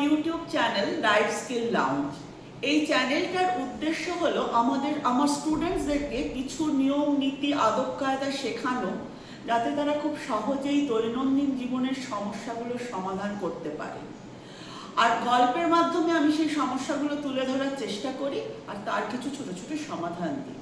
YouTube channel life skill lounge. এই চ্যানেলটার উদ্দেশ্য হলো আমার স্টুডেন্টসদেরকে কিছু নিয়ম নীতি আদব কায়দা শেখানো, যাতে তারা খুব সহজেই দৈনন্দিন জীবনের সমস্যাগুলোর সমাধান করতে পারে। আর গল্পের মাধ্যমে আমি সেই সমস্যাগুলো তুলে ধরার চেষ্টা করি আর তার কিছু ছোট ছোট সমাধান দিই।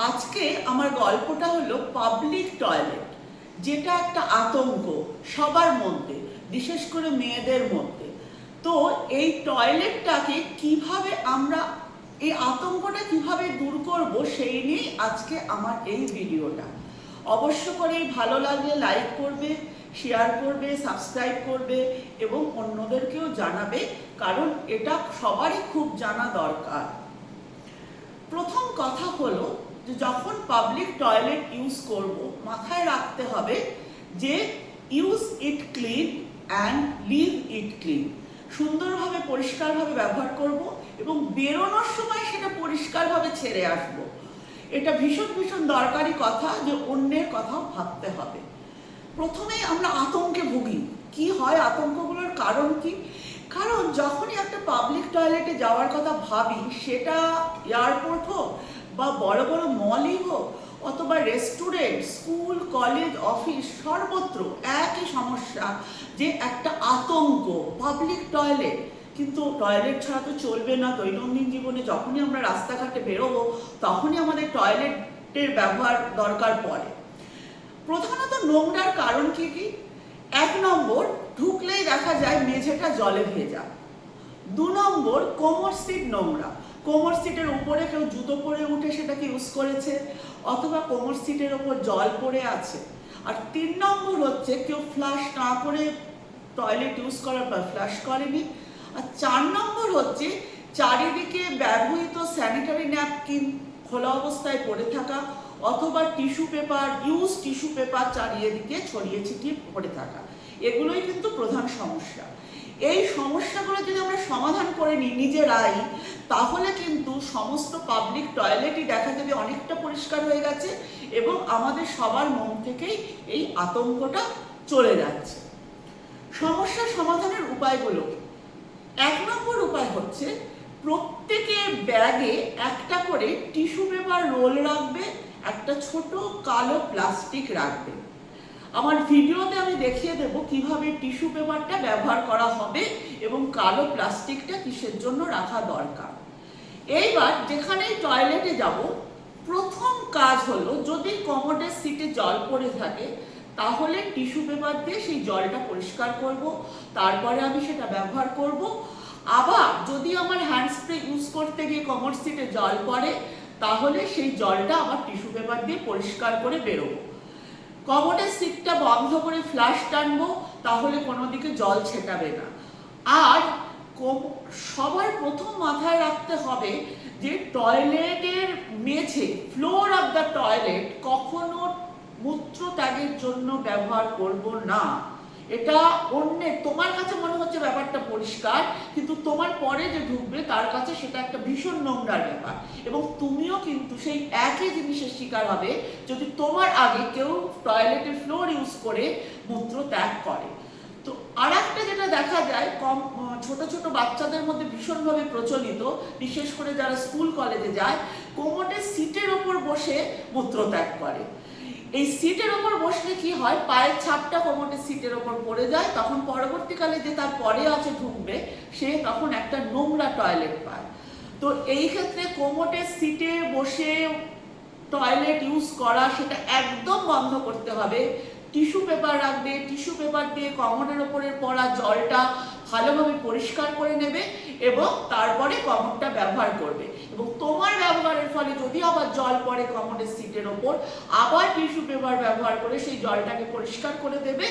আজকে আমার গল্পটা হলো পাবলিক টয়লেট, যেটা একটা আতঙ্ক সবার মধ্যে, বিশেষ করে মেয়েদের মধ্যে। তো এই টয়লেটটাকে কিভাবে আমরা, এই আতঙ্কটা কিভাবে দূর করব, সেই নিয়ে আজকে আমার এই ভিডিওটা। অবশ্য করে ভালো লাগলে লাইক করবে, শেয়ার করবে, সাবস্ক্রাইব করবে এবং অন্যদেরকেও জানাবে, কারণ এটা সবারই খুব জানা দরকার। প্রথম কথা হলো যে যখন পাবলিক টয়লেট ইউজ করব, মাথায় রাখতে হবে যে use it clean and leave it clean. সুন্দরভাবে পরিষ্কারভাবে ব্যবহার করব এবং বেরোনোর সময় সেটা পরিষ্কারভাবে ছেড়ে আসব। এটা ভীষণ ভীষণ দরকারি কথা, যে অন্যের কথাও ভাবতে হবে। প্রথমেই আমরা আতঙ্কে ভুগি। কি হয়, আতঙ্কগুলোর কারণ কি? কারণ যখনই একটা পাবলিক টয়লেটে যাওয়ার কথা ভাবি, সেটা এয়ারপোর্ট হোক বা বড় বড় মলই হোক অথবা রেস্টুরেন্ট, স্কুল, কলেজ, অফিস, সর্বত্র একই সমস্যা, যে একটা আতঙ্ক, পাবলিক টয়লেট। কিন্তু টয়লেট ছাড়া তো চলবে না। দৈনন্দিন জীবনে যখনই আমরা রাস্তাঘাটে বেরোবো, তখনই আমাদের টয়লেটের ব্যবহার দরকার পড়ে। প্রধানত নোংরার কারণ কি কি? 1 নম্বর, ঢুকলেই দেখা যায় মেঝেটা জলে ভেজা। 2 নম্বর, কোমর সিট নোংরা। কোমর সিটের উপরে কেউ জুতো পরে উঠে সেটাকে ইউজ করেছে, অথবা কোমর সিটের ওপর জল পড়ে আছে। আর 3 নম্বর হচ্ছে কেউ ফ্লাশ না করে টয়লেট ইউজ করার পর ফ্লাশ করেনি। আর 4 নম্বর হচ্ছে চারিদিকে ব্যবহৃত স্যানিটারি ন্যাপকিন খোলা অবস্থায় পড়ে থাকা, অথবা tissue paper, use tissue paper চারিদিকে ছড়িয়ে ছিটিয়ে পড়ে থাকা। এগুলোই কিন্তু প্রধান সমস্যা। এই সমস্যাগুলো যদি আমরা সমাধান করে নিই নিজেরাই, তাহলে কিন্তু সমস্ত পাবলিক টয়লেটই দেখা যাবে অনেকটা পরিষ্কার হয়ে গেছে এবং আমাদের সবার মন থেকেই এই আতঙ্কটা চলে যাচ্ছে। সমস্যা সমাধানের উপায়গুলো, 1 নম্বর উপায় হচ্ছে প্রত্যেকের ব্যাগে একটা করে টিস্যু পেপার রোল রাখবে, একটা ছোট কালো প্লাস্টিক রাখবে। আমার ভিডিওতে আমি দেখিয়ে দেব কিভাবে টিস্যু পেপারটা ব্যবহার করা হবে এবং কালো প্লাস্টিকটা কিসের জন্য রাখা দরকার। এইবার যেখানেই টয়লেটে যাব, প্রথম কাজ হলো, যদি কমোডের সিটে জল পড়ে থাকে, তাহলে টিস্যু পেপার দিয়ে সেই জলটা পরিষ্কার করব, তারপরে আমি সেটা ব্যবহার করব। আবার যদি আমার হ্যান্ড স্প্রে ইউজ করতে গিয়ে কমোড সিটে জল পড়ে, তাহলে সেই জলটা আবার টিস্যু পেপার দিয়ে পরিষ্কার করে বেরোবো। কমোডের সিটটা বন্ধ করে ফ্লাশ টানবো, তাহলে কোনো দিকে জল ছেটাবে না। আর সবার প্রথম মাথায় রাখতে হবে যে টয়লেটের মেঝে, ফ্লোর অফ দ্য টয়লেট কখনো মূত্র ত্যাগের জন্য ব্যবহার করব না। এটা অন্যের, তোমার কাছে মনে হচ্ছে ব্যাপারটা পরিষ্কার, কিন্তু তোমার পরে যে ঢুকবে তার কাছে সেটা একটা ভীষণ নোংরার ব্যাপার, এবং তুমিও কিন্তু সেই একই জিনিসের শিকার হবে যদি তোমার আগে কেউ টয়লেটের ফ্লোর ইউজ করে মূত্র ত্যাগ করে। তো আর একটা যেটা দেখা যায়, ছোট ছোট বাচ্চাদের মধ্যে ভীষণভাবে প্রচলিত, বিশেষ করে যারা স্কুল কলেজে যায়, কোমোডের সিটের ওপর বসে মূত্র ত্যাগ করে। এই সিটের ওপর বসলে কি হয়, পায়ের ছাপটা কোমোডের সিটের ওপর পড়ে যায়, তখন পরবর্তীকালে যে তার পরে আছে ঢুকবে, সে তখন একটা নোংরা টয়লেট পায়। তো এই ক্ষেত্রে কোমোডের সিটে বসে টয়লেট ইউজ করা, সেটা একদম বন্ধ করতে হবে। টিস্যু পেপার রাখবে, টিস্যু পেপার দিয়ে কমোডের ওপরে পড়া জলটা ভালোভাবে পরিষ্কার করে নেবে এবং তারপরে কমোডটা ব্যবহার করবে। এবং তোমার ব্যবহারের ফলে যদি আবার জল পড়ে কমোডের সিটের ওপর, আবার টিস্যু পেপার ব্যবহার করে সেই জলটাকে পরিষ্কার করে দেবে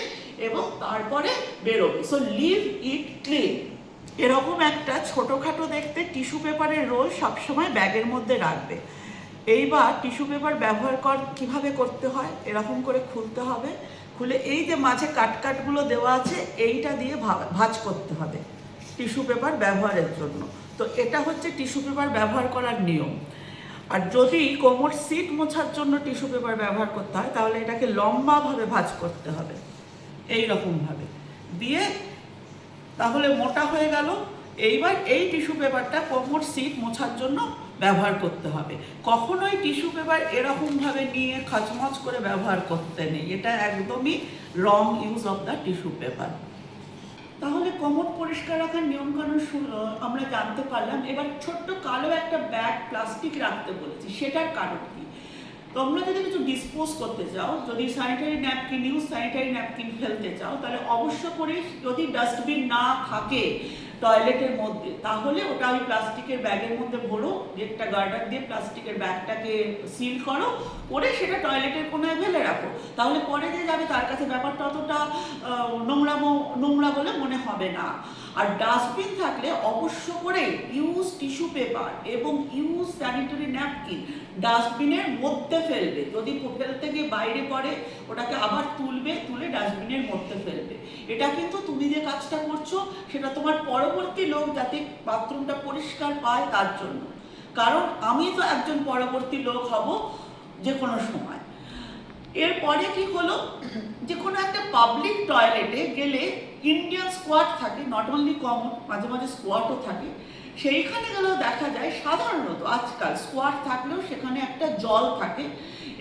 এবং তারপরে বেরোবে। So leave it clean. এরকম একটা ছোটোখাটো দেখতে টিস্যু পেপারের রোল সবসময় ব্যাগের মধ্যে রাখবে। এইবার টিস্যু পেপার ব্যবহার কিভাবে করতে হয়, এরকম করে খুলতে হবে। খুলে এই যে মাঝে কাটগুলো দেওয়া আছে, এইটা দিয়ে ভাঁজ করতে হবে টিস্যু পেপার ব্যবহারের জন্য। তো এটা হচ্ছে টিস্যু পেপার ব্যবহার করার নিয়ম। আর যদি কোমর সিট মোছার জন্য টিস্যু পেপার ব্যবহার করতে হয়, তাহলে এটাকে লম্বাভাবে ভাঁজ করতে হবে, এই রকমভাবে দিয়ে তাহলে মোটা হয়ে গেল। এইবার এই টিস্যু পেপারটা কোমর সিট মোছার জন্য ব্যবহার করতে হবে। কখনোই টিস্যু পেপার এরকমভাবে নিয়ে খচমচ করে ব্যবহার করতে নেই, এটা একদমই wrong use of the tissue paper. তাহলে কোমর পরিষ্কার রাখার নিয়মকানুন আমরা জানতে পারলাম। এবার ছোট্ট কালো একটা ব্যাগ প্লাস্টিক রাখতে বলেছি, সেটার কারণ কি? তোমরা যদি কিছু ডিসপোজ করতে চাও, যদি স্যানিটারি ন্যাপকিন স্যানিটারি ন্যাপকিন ফেলতে চাও, তাহলে অবশ্য করে যদি ডাস্টবিন না থাকে টয়লেটের মধ্যে, তাহলে ওটা ওই প্লাস্টিকের ব্যাগের মধ্যে ভরো, একটা গার্ডার দিয়ে প্লাস্টিকের ব্যাগটাকে সিল করো, করে সেটা টয়লেটের কোনায় ফেলে রাখো। তাহলে পরে যে যাবে তার কাছে ব্যাপারটা অতটা নোংরা বলে মনে হবে না। আর ডাস্টবিন থাকলে অবশ্য করে ইউজ টিস্যু পেপার এবং ইউজ স্যানিটারি ন্যাপকিন ডাস্টবিনের মধ্যে ফেলবে। যদি ফেলতে গিয়ে বাইরে পড়ে, ওটাকে আবার তুলে ডাস্টবিনের মধ্যে ফেলবে। এটা কিন্তু তুমি যে কাজটা করছো সেটা তোমার পরবর্তী লোক যাতে বাথরুমটা পরিষ্কার পায় তার জন্য। কারণ আমি তো একজন পরবর্তী লোক হব যে কোনো সময়। এরপরে কি হলো, যে কোনো একটা পাবলিক টয়লেটে গেলে ইন্ডিয়ান স্কোয়াড থাকে, নট অনলি কমন, মাঝে মাঝে স্কোয়াডও থাকে। সেইখানে গেলেও দেখা যায় সাধারণত আজকাল স্কোয়াড থাকলেও সেখানে একটা জল থাকে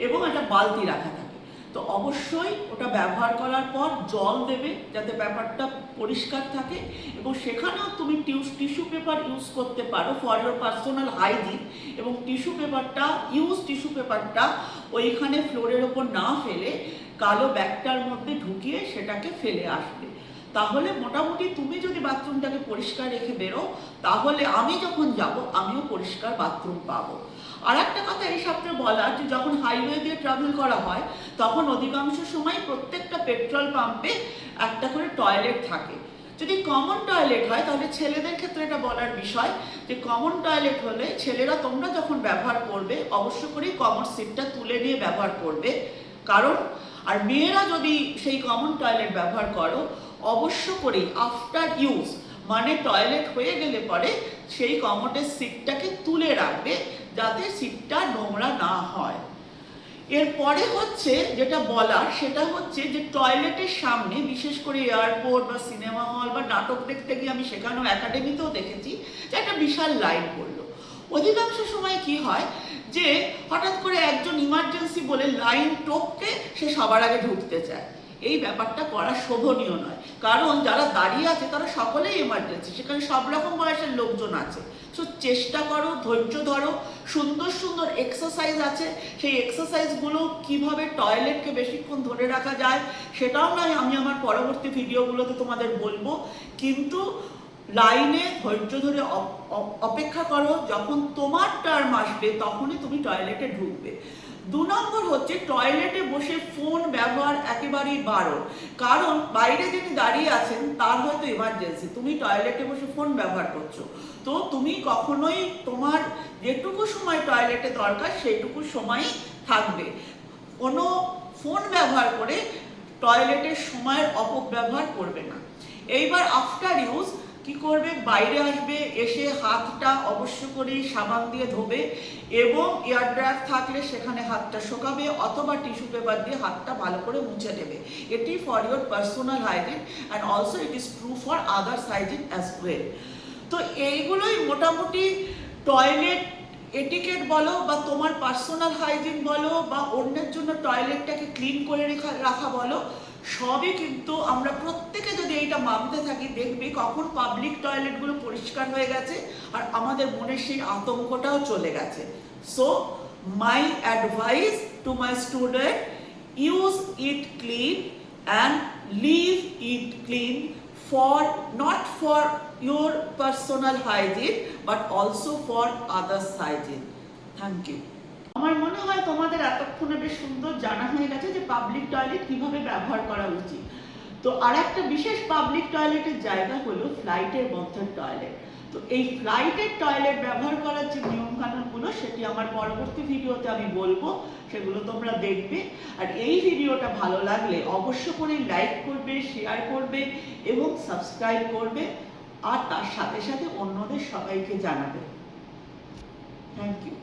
এবং একটা বালতি রাখা থাকে। তো অবশ্যই ওটা ব্যবহার করার পর জল দেবে যাতে ব্যাপারটা পরিষ্কার থাকে। এবং সেখানেও তুমি টিস্যু পেপার ইউজ করতে পারো ফর ইউর পার্সোনাল হাইজিন। এবং টিস্যু পেপারটা ওইখানে ফ্লোরের ওপর না ফেলে কালো ব্যাগটার মধ্যে ঢুকিয়ে সেটাকে ফেলে আসবে। তাহলে মোটামুটি তুমি যদি বাথরুমটাকে পরিষ্কার রেখে বেরো, তাহলে আমি যখন যাব আমিও পরিষ্কার বাথরুম পাবো। আর একটা কথা এই সপ্তাহে বলার, যে যখন হাইওয়ে দিয়ে ট্রাভেল করা হয় তখন অধিকাংশ সময় প্রত্যেকটা পেট্রোল পাম্পে একটা করে টয়লেট থাকে। যদি কমন টয়লেট হয় তাহলে ছেলেদের ক্ষেত্রে এটা বলার বিষয় যে কমন টয়লেট হলে ছেলেরা তোমরা যখন ব্যবহার করবে অবশ্য করেই কমন সিটটা তুলে নিয়ে ব্যবহার করবে। কারণ আর মেয়েরা যদি সেই কমন টয়লেট ব্যবহার করো, অবশ্য করেই আফটার ইউজ মানে টয়লেট হয়ে গেলে পরে সেই কমোডের সিটটাকে তুলে রাখবে যাতে সিটটা নোংরা না হয়। এরপরে হচ্ছে যেটা বলার সেটা হচ্ছে যে টয়লেটের সামনে, বিশেষ করে এয়ারপোর্ট বা সিনেমা হল বা নাটক দেখতে গিয়ে আমি সেখানেও একাডেমিতেও দেখেছি যে একটা বিশাল লাইন পড়লো। অধিকাংশ সময় কি হয় যে হঠাৎ করে একজন ইমার্জেন্সি বলে লাইন টপকে সে সবার আগে ঢুকতে চায়। এই ব্যাপারটা করা শোভনীয় নয়, কারণ যারা দাঁড়িয়ে আছে তারা সকলেই এমার্জেন্সি, সেখানে সব রকম বয়সের লোকজন আছে। সো চেষ্টা করো, ধৈর্য ধরো। সুন্দর সুন্দর এক্সারসাইজ আছে, সেই এক্সারসাইজগুলো কিভাবে টয়লেটকে বেশিক্ষণ ধরে রাখা যায় সেটাও নয় আমি আমার পরবর্তী ভিডিওগুলোতে তোমাদের বলবো। কিন্তু লাইনে ধৈর্য ধরে অপেক্ষা করো, যখন তোমার টার্ম আসবে তখনই তুমি টয়লেটে ঢুকবে। 2 নম্বর হচ্ছে টয়লেটে বসে ফোন ব্যবহার একেবারেই বারণ। কারণ বাইরে যিনি দাঁড়িয়ে আছেন তার হয়তো ইমার্জেন্সি, তুমি টয়লেটে বসে ফোন ব্যবহার করছো, তো তুমি কখনোই তোমার যেটুকু সময় টয়লেটে দরকার সেইটুকু সময়ই থাকবে। কোনো ফোন ব্যবহার করে টয়লেটের সময়ের অপব্যবহার করবে না। এইবার আফটার ইউজ কি করবে, বাইরে আসবে, এসে হাতটা অবশ্য করেই সাবান দিয়ে ধোবে এবং এয়ার ড্রায়ার থাকলে সেখানে হাতটা শোকাবে অথবা টিস্যু পেপার দিয়ে হাতটা ভালো করে মুছে নেবে। এটি for your personal hygiene and also it is true for others hygiene as well. তো এইগুলোই মোটামুটি টয়লেট এটিকেট বলো বা তোমার পার্সোনাল হাইজিন বলো বা অন্যের জন্য টয়লেটটাকে ক্লিন করে রাখা বলো, সবই কিন্তু আমরা প্রত্যেকে যদি এইটা মানতে থাকি দেখবি কখন পাবলিক টয়লেটগুলো পরিষ্কার হয়ে গেছে আর আমাদের মনের সেই আতঙ্কটাও চলে গেছে। So my advice to my student, use it clean and leave it clean not for your personal hygiene but also for others' hygiene. Thank you. আমার মনে হয় তোমাদের এতক্ষণে বেশ সুন্দর জানা হয়ে গেছে যে পাবলিক টয়লেট কিভাবে ব্যবহার করা উচিত। তো আর একটা বিশেষ পাবলিক টয়লেটের জায়গা হলো ফ্লাইটের মধ্যে টয়লেট। তো এই ফ্লাইটের টয়লেট ব্যবহার করার যে নিয়মকানুনগুলো সেটি আমার পরবর্তী ভিডিওতে আমি বলবো, সেগুলো তোমরা দেখবে। আর এই ভিডিওটা ভালো লাগলে অবশ্য করে লাইক করবে, শেয়ার করবে এবং সাবস্ক্রাইব করবে, আর তার সাথে সাথে অন্যদের সবাইকে জানাবে। Thank you.